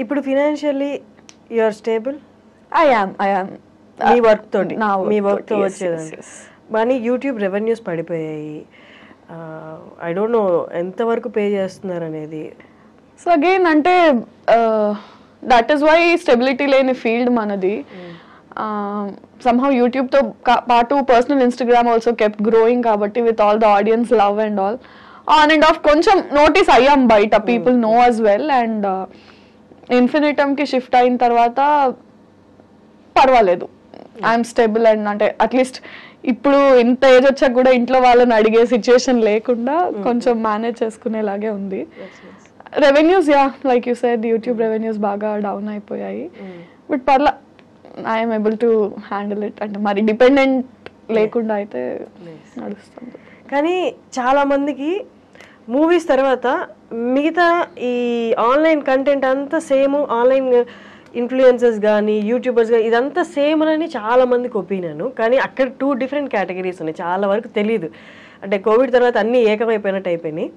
ఇప్పుడు financially you are stable? I am మీ work తోటి, మీ వర్క్ తో వచ్చేదండి. కానీ యూట్యూబ్ రెవెన్యూస్ పడిపోయాయి. ఐ డోంట్ నో ఎంతవరకు పే చేస్తున్నారు అనేది. సో అగైన్ అంటే దట్ ఈస్ వై స్టెబిలిటీ లేని ఫీల్డ్ మనది. somehow YouTube తో పాటు personal Instagram also kept growing కాబట్టి with all the audience love and all on and off కొంచెం నోటీస్ అయ్యాం బయట, people know as well. And ఇన్ఫినిటమ్కి షిఫ్ట్ అయిన తర్వాత పర్వాలేదు, ఐఎమ్ స్టేబుల్. అండ్ అంటే అట్లీస్ట్ ఇప్పుడు ఇంత ఏజ్ వచ్చాక కూడా ఇంట్లో వాళ్ళని అడిగే సిచ్యుయేషన్ లేకుండా కొంచెం మేనేజ్ చేసుకునేలాగే ఉంది. Revenues like you said YouTube revenues బాగా డౌన్ అయిపోయాయి. బట్ పర్లా I'm able to handle it. అంటే మరి డిపెండెంట్ లేకుండా అయితే నడుస్తుంది. కానీ చాలా మందికి మూవీస్ తర్వాత మిగతా ఈ ఆన్లైన్ కంటెంట్ అంతా సేమ్, ఆన్లైన్ ఇన్ఫ్లుయెన్సర్స్ కానీ యూట్యూబర్స్ కానీ ఇదంతా సేమ్ అని చాలా మందికి ఒపీనియన్. కానీ అక్కడ 2 డిఫరెంట్ కేటగిరీస్ ఉన్నాయి, చాలా వరకు తెలీదు. అంటే కోవిడ్ తర్వాత అన్నీ ఏకమైపోయినట్టు అయిపోయినాయి.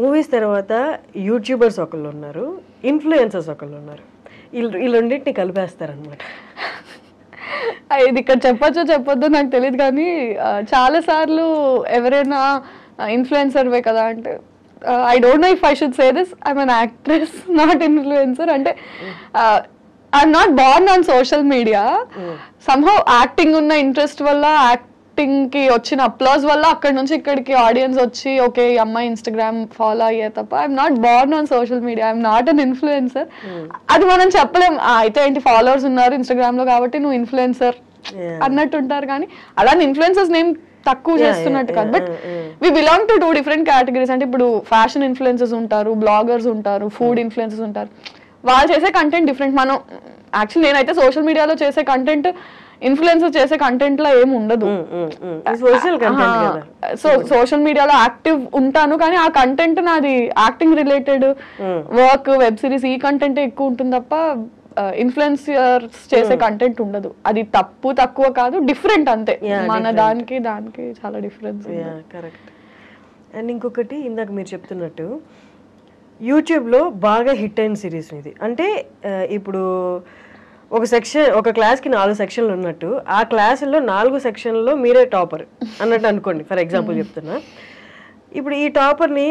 మూవీస్ తర్వాత యూట్యూబర్స్ ఒకళ్ళు ఉన్నారు, ఇన్ఫ్లుయెన్సర్స్ ఒకళ్ళు ఉన్నారు. ఈ రెండింటిని కలిపేస్తారనమాట. ఇది ఇక్కడ చెప్పచ్చో చెప్పొద్దో నాకు తెలియదు, కానీ చాలా సార్లు ఎవరైనా ఇన్ఫ్లుయెన్సర్వే కదా అంటే I don't know if I should say this. I'm an actress, not influencer. అంటే I'm not born on social media. Somehow acting ఉన్న ఇంట్రెస్ట్ వల్ల, యాక్టింగ్ కి వచ్చిన అప్లాజ్ వల్ల అక్కడ నుంచి ఇక్కడికి ఆడియన్స్ వచ్చి ఓకే ఈ అమ్మాయి ఇన్స్టాగ్రామ్ ఫాలో అయ్యే తప్ప I'm not Born on social media, I'm not an influencer. అది మనం చెప్పలేం. అయితే ఏంటి ఫాలోవర్స్ ఉన్నారు ఇన్స్టాగ్రామ్ లో కాబట్టి నువ్వు ఇన్ఫ్లుయెన్సర్ అన్నట్టు ఉంటారు, కానీ అలానే ఇన్ఫ్లుయెన్సర్స్ నేమ్ తక్కువ చేస్తున్నట్టు కాదు. But we belong to 2 different categories. అంటే ఇప్పుడు ఫ్యాషన్ ఇన్ఫ్లుయెన్సర్స్ ఉంటారు, బ్లాగర్స్ ఉంటారు, ఫుడ్ ఇన్ఫ్లుయెన్సర్స్ ఉంటారు. వాళ్ళు చేసే కంటెంట్ డిఫరెంట్. మనం యాక్చువల్లీ నేనైతే సోషల్ మీడియాలో చేసే కంటెంట్ ఇన్ఫ్లుయెన్సర్ చేసే కంటెంట్ లో ఏమి ఉండదు. సో సోషల్ మీడియాలో యాక్టివ్ ఉంటాను, కానీ ఆ కంటెంట్ నాది acting related work, web series, ఈ కంటెంట్ ఎక్కువ ఉంటుంది తప్ప ఇన్ఫ్లుయెన్సర్స్ చేసే కంటెంట్ ఉండదు. అది తక్కువ కాదు, డిఫరెంట్ అంతే. మన దానికి చాలా డిఫరెన్స్. కరెక్ట్. అండ్ ఇంకొకటి ఇందాక మీరు చెప్తున్నట్టు యూట్యూబ్లో బాగా హిట్ అయిన సిరీస్ ఇది. అంటే ఇప్పుడు ఒక క్లాస్కి 4 సెక్షన్లు ఉన్నట్టు ఆ క్లాసుల్లో 4 సెక్షన్లో మీరే టాపర్ అన్నట్టు అనుకోండి, ఫర్ ఎగ్జాంపుల్ చెప్తున్నా. ఇప్పుడు ఈ టాపర్ని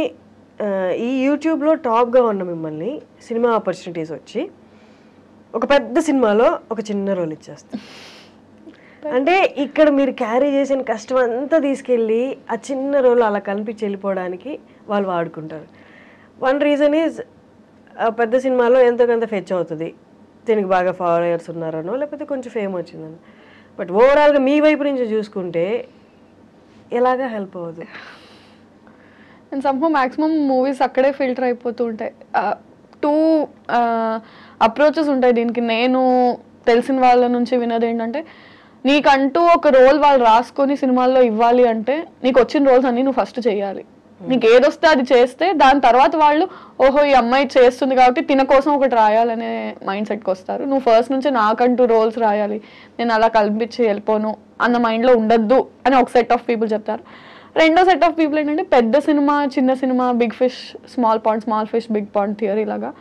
ఈ యూట్యూబ్లో టాప్గా ఉన్న మిమ్మల్ని సినిమా ఆపర్చునిటీస్ వచ్చి ఒక పెద్ద సినిమాలో ఒక చిన్న రోల్ ఇచ్చేస్తారు. అంటే ఇక్కడ మీరు క్యారీ చేసిన కష్టం అంతా తీసుకెళ్ళి ఆ చిన్న రోల్ అలా కనిపించి వెళ్ళిపోవడానికి వాళ్ళు వాడుకుంటారు. వన్ రీజన్ ఈజ్ పెద్ద సినిమాలో ఎంతో కొంత ఫెచ్ అవుతుంది, దీనికి బాగా ఫాలోయర్స్ ఉన్నారనో లేకపోతే కొంచెం ఫేమ్ వచ్చిందని. బట్ ఓవరాల్గా మీ వైపు నుంచి చూసుకుంటే ఎలాగా హెల్ప్ అవ్వదు. అండ్ సమ్హౌ మ్యాక్సిమం మూవీస్ అక్కడే ఫిల్టర్ అయిపోతూ ఉంటాయి. 2 అప్రోచెస్ ఉంటాయి దీనికి. నేను తెలిసిన వాళ్ళ నుంచి విన్నది ఏంటంటే, నీకంటూ ఒక రోల్ వాళ్ళు రాసుకొని సినిమాల్లో ఇవ్వాలి అంటే నీకు వచ్చిన రోల్స్ అన్ని నువ్వు ఫస్ట్ చేయాలి. నీకు ఏదొస్తే అది చేస్తే దాని తర్వాత వాళ్ళు ఓహో ఈ అమ్మాయి చేస్తుంది కాబట్టి తిన కోసం ఒకటి రాయాలనే మైండ్ సెట్కి వస్తారు. నువ్వు ఫస్ట్ నుంచి నాకంటూ రోల్స్ రాయాలి, నేను అలా కల్పించి వెళ్ళిపోను అన్న మైండ్లో ఉండద్దు అని ఒక సెట్ ఆఫ్ పీపుల్ చెప్తారు. రెండో సెట్ ఆఫ్ పీపుల్ ఏంటంటే పెద్ద సినిమా చిన్న cinema, big fish small pond, small fish big pond theory లాగా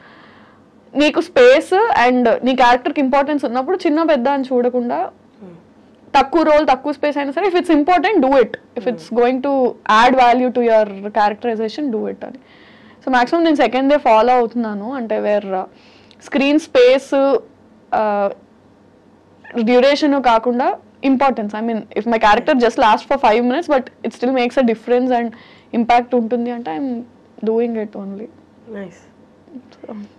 నీకు స్పేస్ అండ్ నీ క్యారెక్టర్కి ఇంపార్టెన్స్ ఉన్నప్పుడు చిన్న పెద్ద అని చూడకుండా తక్కువ రోల్ తక్కువ స్పేస్ అయినా సరే if it's important do it, if it's going to add value to your characterization do it అని. సో మ్యాక్సిమం నేను సెకండ్ డే ఫాలో అవుతున్నాను. అంటే వేర్ స్క్రీన్ స్పేస్ డ్యూరేషన్ కాకుండా importance. I mean if my character just last for 5 minutes but it still makes a difference and impact ఉంటుంది అంటే I'm doing it only. Nice.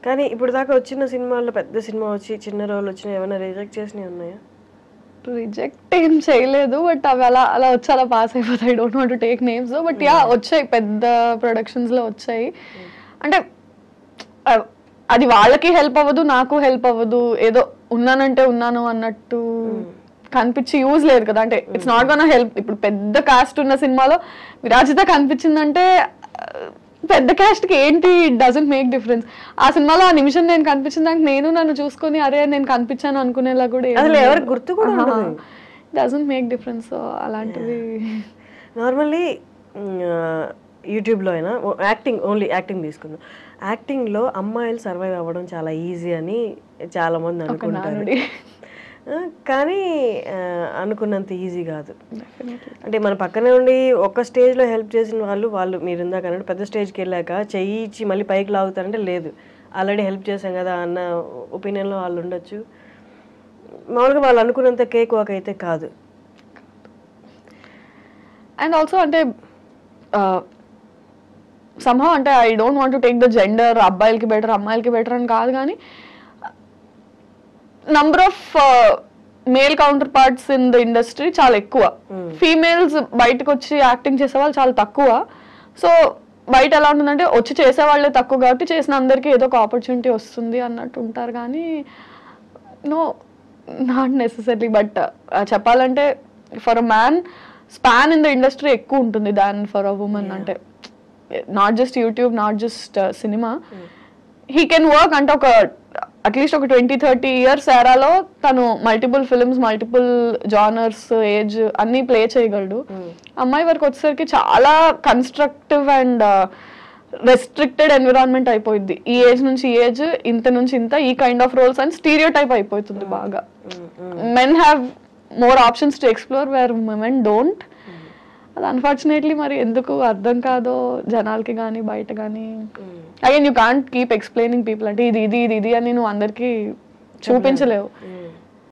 కానీ ఇప్పుడు దాకా వచ్చిన సినిమాల్లో పెద్ద సినిమా వచ్చి చిన్న రోల్ వచ్చిన ఏమైనా రిజెక్ట్ చేసినవి ఉన్నాయా? రిజెక్ట్ ఏం చేయలేదు, బట్ అవి అలా వచ్చి అలా పాస్ అయిపోతాయి. Don't want to take names, but వచ్చాయి, పెద్ద ప్రొడక్షన్స్లో వచ్చాయి. అంటే అది వాళ్ళకి హెల్ప్ అవ్వదు, నాకు హెల్ప్ అవ్వదు, ఏదో ఉన్నానంటే ఉన్నాను అన్నట్టు కనిపించి యూజ్ లేదు కదా. అంటే ఇట్స్ నాట్ గోనా హెల్ప్. ఇప్పుడు పెద్ద కాస్ట్ ఉన్న సినిమాలో విరాజిత కనిపించిందంటే పెద్ద క్యాస్ట్ కి ఏంటి, ఇట్ డజంట్ మేక్ డిఫరెన్స్. ఆ సినిమాలో ఆ నిమిషం నేను కనిపించిన దానికి నేను నన్ను చూసుకొని అరే నేను కనిపించాను అనుకునేలా కూడా గుర్తు కూడా డజంట్ మేక్ డిఫరెన్స్. సో అలాంటివి నార్మల్లీ యూట్యూబ్లో అయినా యాక్టింగ్, ఓన్లీ యాక్టింగ్ తీసుకుందాం. యాక్టింగ్లో అమ్మాయిలు సర్వైవ్ అవ్వడం చాలా ఈజీ అని చాలామంది అనుకుంటారు, కానీ అనుకున్నంత ఈజీ కాదు. అంటే మన పక్కనే ఉండి ఒక స్టేజ్లో హెల్ప్ చేసిన వాళ్ళు మీరు ఇందాక అన్నట్టు పెద్ద స్టేజ్కి వెళ్ళాక చెయ్యి ఇచ్చి మళ్ళీ పైకి లాగుతారంటే లేదు, ఆల్రెడీ హెల్ప్ చేశాం కదా అన్న ఒపీనియన్లో వాళ్ళు ఉండొచ్చు. మామూలుగా వాళ్ళు అనుకున్నంత కేక్ వాక్ అయితే కాదు. అండ్ ఆల్సో అంటే somehow అంటే I don't want to take the gender, అబ్బాయిలకి బెటర్ అమ్మాయిలకి బెటర్ అని కాదు, కానీ number of male counter parts in the industry చాలా ఎక్కువ. ఫీమేల్స్ బయటకు వచ్చి యాక్టింగ్ చేసే వాళ్ళు చాలా తక్కువ. సో బయట ఎలా ఉంటుందంటే వచ్చి చేసే వాళ్ళే తక్కువ కాబట్టి చేసిన అందరికీ ఏదో ఒక ఆపర్చునిటీ వస్తుంది అన్నట్టు ఉంటారు, కానీ నో, నాట్ నెసెసరీ. బట్ చెప్పాలంటే for a man span in the industry ఎక్కువ ఉంటుంది దాన్ ఫర్ అ ఉమెన్. అంటే not just YouTube, not just cinema, he can work అంటే ఒక అట్లీస్ట్ ఒక 20-30 years ఎరాలో తను multiple films, multiple genres, age అన్ని play చేయగలడు. అమ్మాయి వరకు వచ్చేసరికి చాలా కన్స్ట్రక్టివ్ అండ్ రెస్ట్రిక్టెడ్ ఎన్విరాన్మెంట్ అయిపోయింది. ఈ ఏజ్ నుంచి ఈ ఏజ్, ఇంత నుంచి ఇంత, ఈ కైండ్ ఆఫ్ రోల్స్ అని స్టీరియో టైప్ అయిపోతుంది బాగా. Men have more options to explore where women don't. అది అన్ఫార్చునేట్లీ మరి ఎందుకు అర్థం కాదో జనాలకి కానీ బయట కానీ. Again you can't keep explaining people అంటే ఇది ఇది ఇది ఇది అని నువ్వు అందరికి చూపించలేవు.